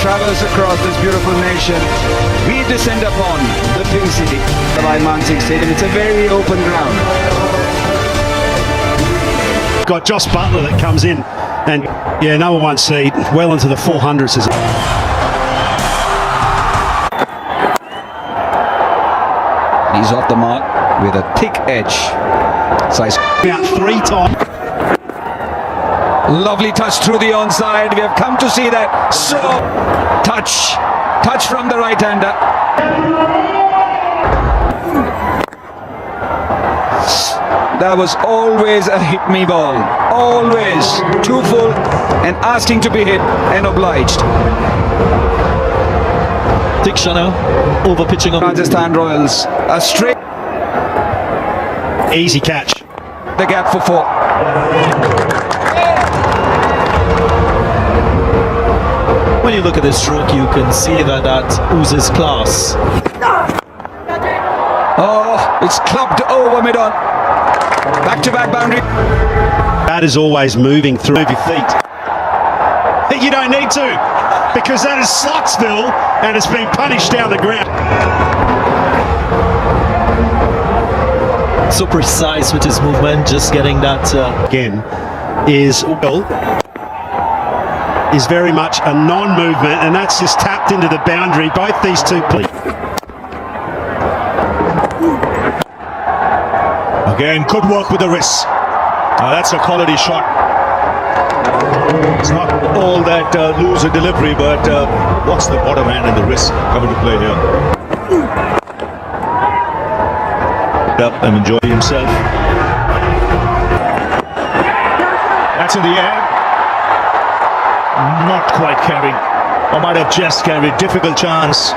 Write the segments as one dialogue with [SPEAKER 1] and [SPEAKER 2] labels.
[SPEAKER 1] travels across this beautiful nation, we descend upon the Pink City, the Vaibhav Stadium. It's a very open ground.
[SPEAKER 2] Got Josh Butler that comes in, and yeah, number one seed, well into the 400s.
[SPEAKER 1] He's off the mark with a thick edge. Size
[SPEAKER 2] out 3 times.
[SPEAKER 1] Lovely touch through the onside. We have come to see that. So, touch from the right-hander. That was always a hit-me ball. Always too full and asking to be hit and obliged.
[SPEAKER 3] Diksha now over pitching on
[SPEAKER 1] Rajasthan Royals. A straight.
[SPEAKER 2] Easy catch.
[SPEAKER 1] The gap for 4.
[SPEAKER 3] When you look at this stroke, you can see that oozes class.
[SPEAKER 1] Oh, it's clubbed over mid-on. Back-to-back boundary.
[SPEAKER 2] That is always moving through your feet. You don't need to, because that is Slotsville, and it's been punished down the ground.
[SPEAKER 3] So precise with his movement, just getting that
[SPEAKER 2] Again, is very much a non-movement, and that's just tapped into the boundary. Both these two play.
[SPEAKER 4] Again, good work with the wrist. That's a quality shot. It's not all that loose a delivery, but what's the bottom hand and the wrist coming to play here? Up and enjoy himself. That's in the air. Not quite carrying, or might have just carried. Difficult chance.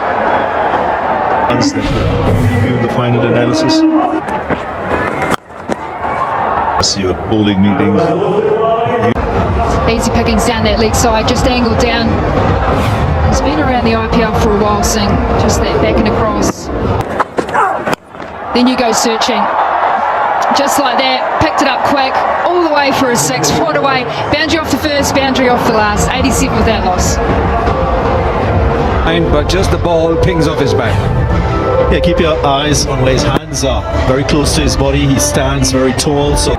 [SPEAKER 4] View the final analysis. See your bowling meetings.
[SPEAKER 5] Easy pickings down that leg side, just angled down. He's been around the IPL for a while, Singh. Just that back and across. Then you go searching. Just like that, picked it up quick, all the way for a 6, right away. Boundary off the first, boundary off the last. 87 with that loss.
[SPEAKER 1] But just the ball pings off his back.
[SPEAKER 3] Yeah, keep your eyes on where his hands are. Very close to his body. He stands very tall. So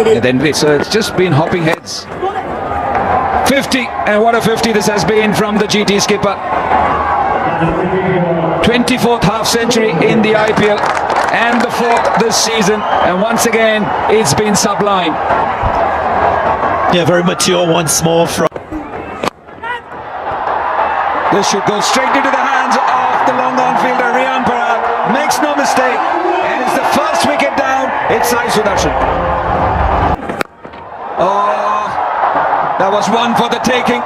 [SPEAKER 1] And then it's just been hopping heads. 50, and what a 50 this has been from the GT skipper. 24th half century in the IPL and the 4th this season, and once again it's been sublime.
[SPEAKER 3] yeah, very mature once more from.
[SPEAKER 1] This should go straight into the hands of the long on fielder Riyan Parag. Makes no mistake, and it's the first wicket down. It's Sai Sudarshan. Oh, that was one for the taking.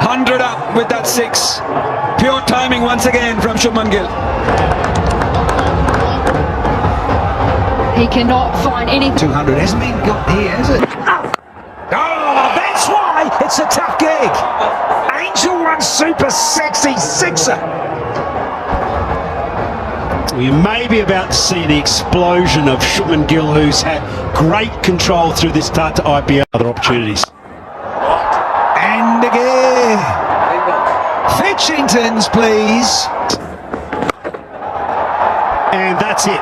[SPEAKER 1] 100 up with that 6. Pure timing once again from Shubman Gill.
[SPEAKER 5] He cannot find any.
[SPEAKER 1] 200 hasn't been got here, has it?
[SPEAKER 4] Oh, that's why it's a tough gig. Angel One super sexy sixer.
[SPEAKER 2] We may be about to see the explosion of Shubman Gill, who's had great control through this start to IPL. Other opportunities.
[SPEAKER 1] And again. Fitchingtons, please.
[SPEAKER 2] And that's it.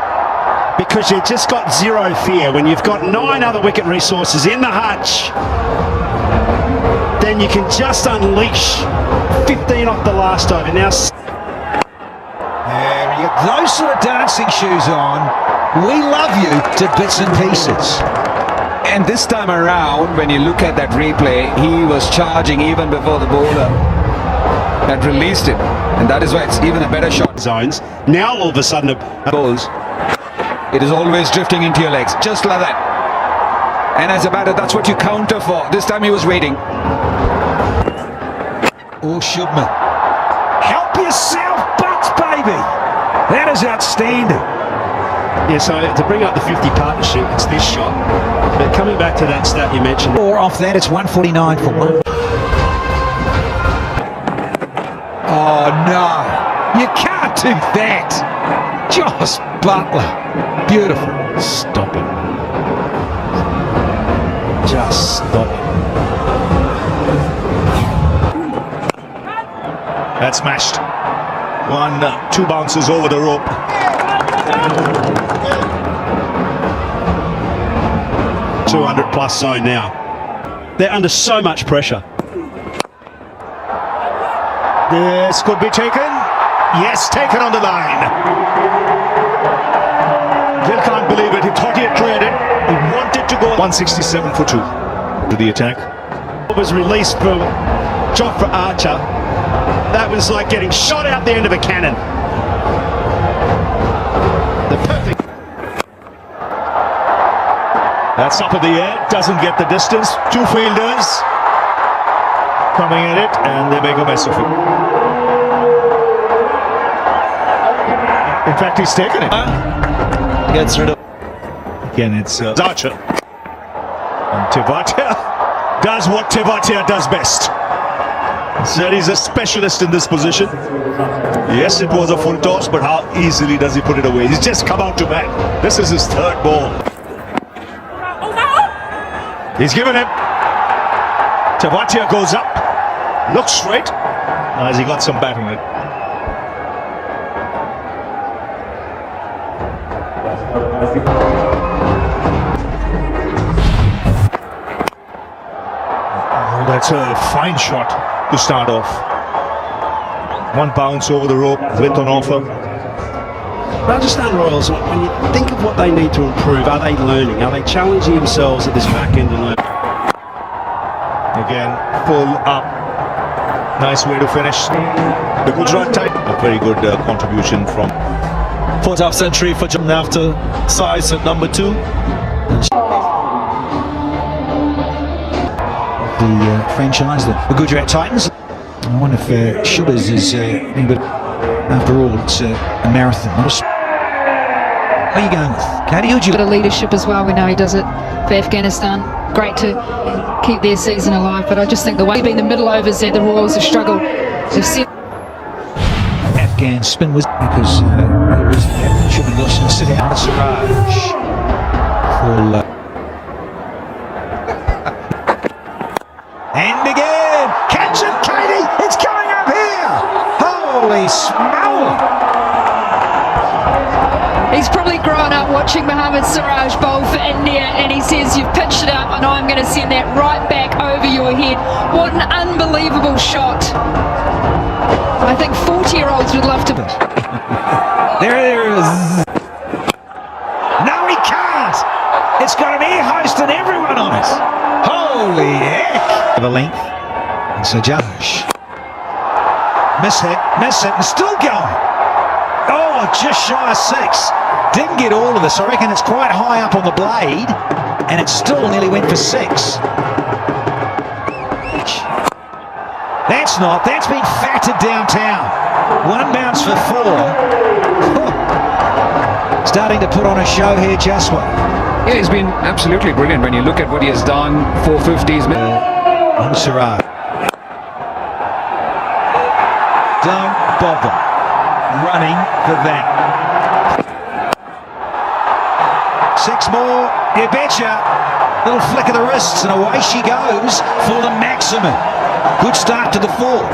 [SPEAKER 2] Because you've just got zero fear. When you've got 9 other wicket resources in the hutch, then you can just unleash 15 off the last over. Now,
[SPEAKER 6] when you get those sort of dancing shoes on, we love you to bits and pieces.
[SPEAKER 1] And this time around, when you look at that replay, he was charging even before the bowler had released it. And that is why it's even a better shot.
[SPEAKER 2] zones. Now all of a sudden,
[SPEAKER 1] Bowls. It is always drifting into your legs, just like that. And as a batter, that's what you counter for. This time he was waiting.
[SPEAKER 6] Oh, Shubman.
[SPEAKER 4] Help yourself, butts, baby. That is outstanding.
[SPEAKER 2] yeah, so to bring up the 50 partnership, it's this shot. But coming back to that stat you mentioned,
[SPEAKER 6] Or off that, it's 149 for 1. Oh, no. You can't do that. Josh Butler. Beautiful.
[SPEAKER 2] stop it. Just stop it.
[SPEAKER 4] That's smashed. Two bounces over the rope. +200 side now.
[SPEAKER 2] They're under so much pressure.
[SPEAKER 4] This could be taken. Yes, taken on the line. Gil can't believe it. He thought he had cleared it. He wanted to go 167 for 2 to the attack.
[SPEAKER 2] It was released from Jofra Archer. That was like getting shot out the end of a cannon. The perfect.
[SPEAKER 4] That's up in the air. Doesn't get the distance. 2 fielders coming at it, and they make a mess of it. In fact, he's taken it.
[SPEAKER 3] Gets rid of.
[SPEAKER 4] Again, it's Archer. And Tewatia does what Tewatia does best. Said he's a specialist in this position. Yes, it was a full toss, but how easily does he put it away? He's just come out to bat. This is his 3rd ball. He's given him. Tewatia goes up. Looks straight. Has he got some bat on it? Oh, that's a fine shot to start off. 1 bounce over the rope with an offer.
[SPEAKER 2] Rajasthan Royals, when you think of what they need to improve, are they learning? Are they challenging themselves at this back end and learning?
[SPEAKER 4] Again, full up. Nice way to finish. The Gujarat type. A very good contribution from
[SPEAKER 3] 4th half century for John after size at number 2.
[SPEAKER 6] The franchise, the Gujarat Titans. I wonder if Shubers is but after all, it's a marathon, not a. What are you going with? Katie, who'd you?
[SPEAKER 5] Bit of leadership as well. We know he does it for Afghanistan. Great to keep their season alive, but I just think the way being the middle overs there, the Royals have struggled. They've seen
[SPEAKER 6] Afghan spin was because it was should be Wilson sitting out. Siraj. Full. And again, catch it, Katie! It's coming up here! Holy smell!
[SPEAKER 5] He's probably grown up watching Mohammad Siraj bowl for India, and he says, "You've pitched it up, and I'm going to send that right back over your head." What an unbelievable shot! I think 40-year-olds would love to.
[SPEAKER 6] There it is. No, he can't. It's got an air host and everyone on it. Holy heck! Of a length. And so Josh. Miss it, and still going. Oh, just shy of 6. Didn't get all of this. I reckon it's quite high up on the blade, and it still nearly went for 6. That's been fatted downtown. 1 bounce for 4. Starting to put on a show here, Jaswal.
[SPEAKER 1] Yeah, he's been absolutely brilliant when you look at what he has done. 450s.
[SPEAKER 6] On Siraj. Don't bother running for that. 6 more, you betcha. Little flick of the wrists and away she goes for the maximum. Good start to the 4th.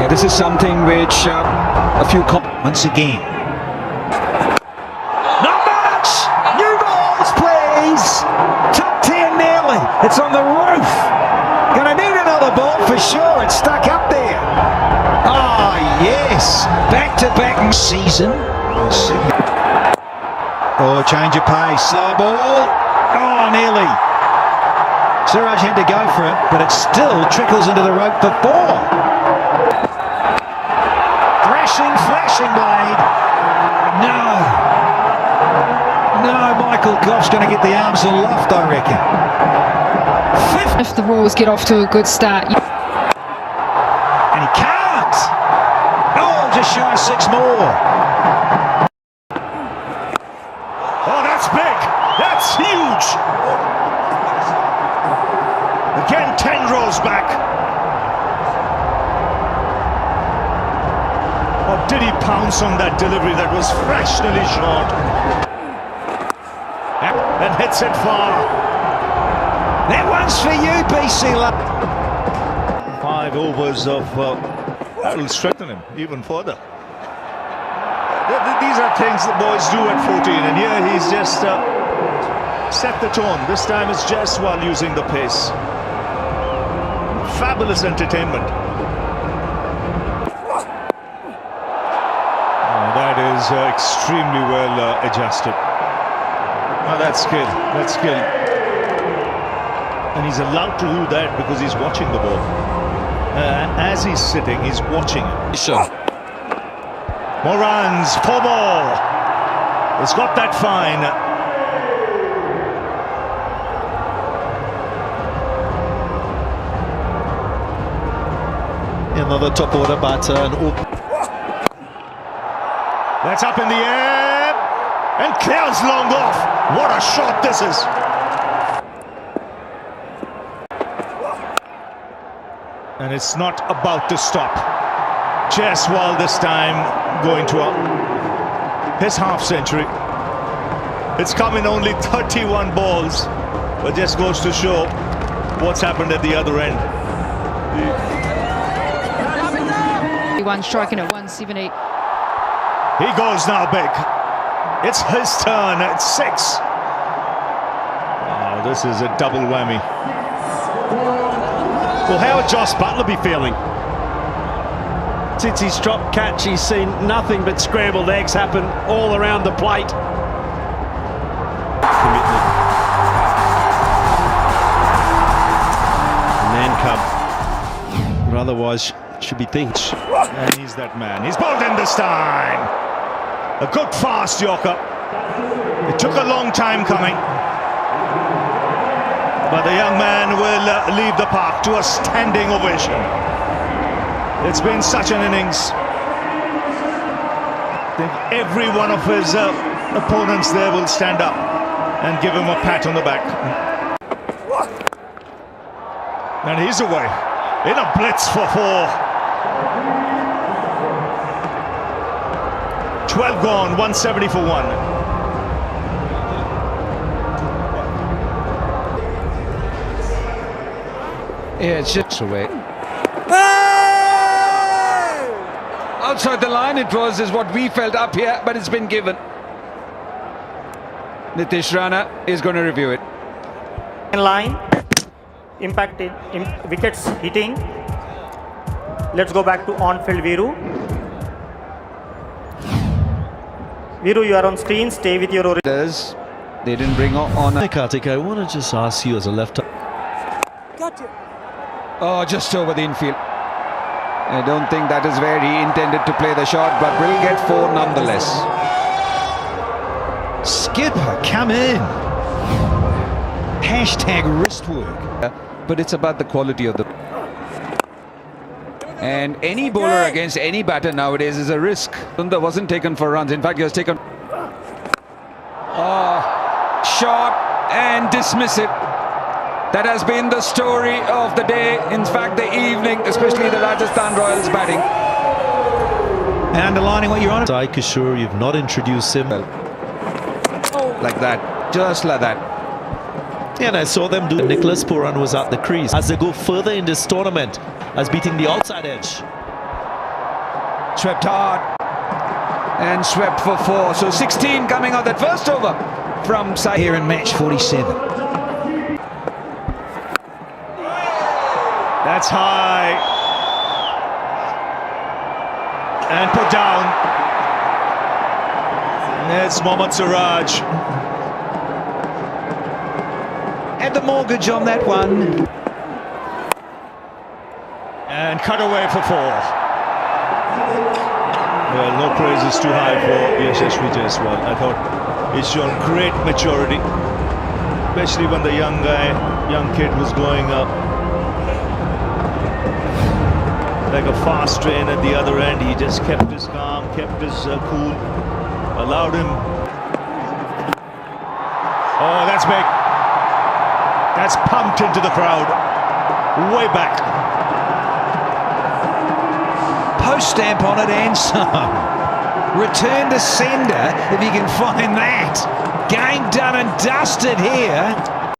[SPEAKER 1] Yeah, this is something which a few.
[SPEAKER 6] Once again. Not much! New balls, please! Top 10 nearly. It's on the roof. Gonna need another ball for sure. It's stuck up there. Oh, yes. Back-to-back season. Oh, change of pace. Slow ball. Oh, nearly. Siraj had to go for it, but it still trickles into the rope for 4. Thrashing, flashing blade. No, Michael Goff's going to get the arms aloft, I reckon. 5th.
[SPEAKER 5] if the Royals get off to a good start.
[SPEAKER 6] And he can't. Oh, just shy of 6 more.
[SPEAKER 4] Oh, that's big. That's huge. Again, 10 rows back. Or did he pounce on that delivery that was fractionally short? And hits it far.
[SPEAKER 6] That one's for you, BC.
[SPEAKER 4] 5 overs of That will strengthen him even further. These are things the boys do at 14, and here he's just set the tone. This time it's Jaiswal using the pace. Fabulous entertainment. That is extremely well adjusted. Now that's skill. That's skill. And he's allowed to do that because he's watching the ball. As he's sitting, he's watching it.
[SPEAKER 3] Sure.
[SPEAKER 4] More runs, 4 more. It's got that fine.
[SPEAKER 3] Another top order batter and
[SPEAKER 4] That's up in the air and clears long off. What a shot this is. And it's not about to stop. Jaiswal this time going to his half century. It's come in only 31 balls, but just goes to show what's happened at the other end.
[SPEAKER 5] One striking at 170.
[SPEAKER 4] He goes now big. It's his turn at 6. Oh, this is a double whammy.
[SPEAKER 2] Well, how would Joss Butler be feeling? Since he's dropped catch, he's seen nothing but scrambled eggs happen all around the plate. Commitment. Man cub. But otherwise, should be thinking.
[SPEAKER 4] And he's that man. He's bowled in this time. A good fast Yorker. It took a long time coming. But the young man will leave the park to a standing ovation. It's been such an innings. I think every one of his opponents there will stand up and give him a pat on the back. And he's away in a blitz for 4. 12 gone, 170 for 1.
[SPEAKER 1] Yeah, it's just away. Outside the line it was, is what we felt up here, but it's been given. Nitish Rana is going to review it.
[SPEAKER 7] Line, impacted, wickets hitting. Let's go back to on-field Viru. Viru, you are on screen. Stay with your origin.
[SPEAKER 1] They didn't bring on.
[SPEAKER 3] Kartik, I want to just ask you as a left.
[SPEAKER 1] Oh, just over the infield. I don't think that is where he intended to play the shot, but will get 4 nonetheless.
[SPEAKER 6] Skipper, come in. Hashtag wrist work.
[SPEAKER 1] But it's about the quality of the... And any bowler against any batter nowadays is a risk. Sundar wasn't taken for runs. In fact, he was taken... Oh, shot and dismiss it. That has been the story of the day. In fact, the evening, especially the Rajasthan Royals batting.
[SPEAKER 6] And underlining what you're on.
[SPEAKER 3] Sai Kishore, you've not introduced him.
[SPEAKER 1] Like that. Just like that.
[SPEAKER 3] Yeah, and I saw them do. Nicholas Puran was at the crease. As they go further in this tournament, as beating the outside edge.
[SPEAKER 1] Swept hard. And swept for 4. So 16 coming on that first over from Sai.
[SPEAKER 6] Here in match 47.
[SPEAKER 4] That's high. And put down. There's Mohammad Siraj.
[SPEAKER 6] Had the mortgage on that one.
[SPEAKER 4] And cut away for 4. Well, no praise is too high for Yashasvi Jaiswal. I thought he's shown great maturity, especially when the young kid was going up like a fast train at the other end. He just kept his calm, kept his cool, allowed him. Oh, that's big. That's pumped into the crowd. Way back.
[SPEAKER 6] Post stamp on it and some. Return to sender if you can find that. Game done and dusted here.